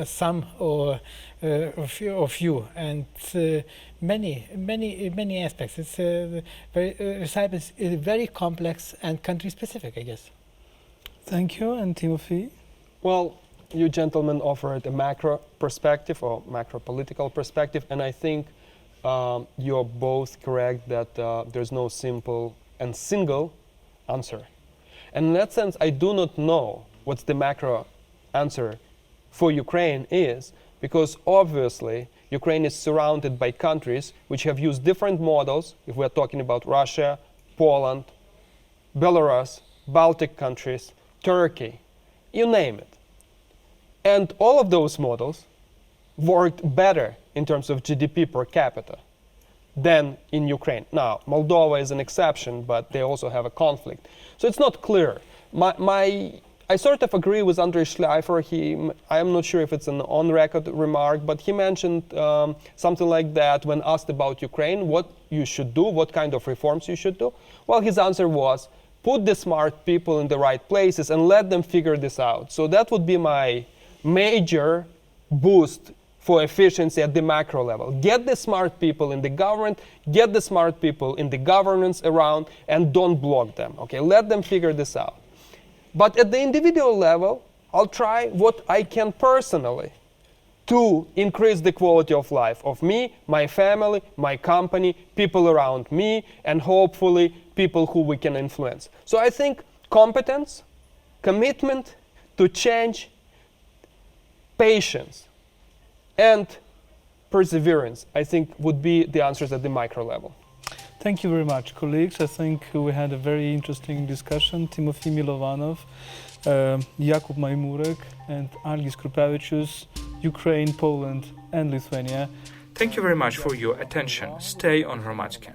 some or a few, and many aspects. It's recipe is very complex and country specific, I guess. Thank you. And Timothy? Well, you gentlemen offered a macro perspective or macro political perspective, and I think you're both correct that there's no simple and single answer. And in that sense, I do not know what's the macro answer for Ukraine is, because obviously Ukraine is surrounded by countries which have used different models. If we're talking about Russia, Poland, Belarus, Baltic countries, Turkey, you name it. And all of those models worked better in terms of GDP per capita than in Ukraine. Now, Moldova is an exception, but they also have a conflict. So it's not clear. I sort of agree with Andrei Schleifer. I am not sure if it's an on-record remark, but he mentioned something like that when asked about Ukraine, what you should do, what kind of reforms you should do. Well, his answer was, put the smart people in the right places and let them figure this out. So that would be my major boost for efficiency at the macro level. Get the smart people in the government, get the smart people in the governance around, and don't block them. Okay, let them figure this out. But at the individual level, I'll try what I can personally to increase the quality of life of me, my family, my company, people around me, and hopefully people who we can influence. So I think competence, commitment to change, patience, and perseverance, I think, would be the answers at the micro level. Thank you very much, colleagues. I think we had a very interesting discussion. Timothy Milovanov, Jakub Majmurek, and Algis Krupavicius, Ukraine, Poland, and Lithuania. Thank you very much for your attention. Stay on Hromadske.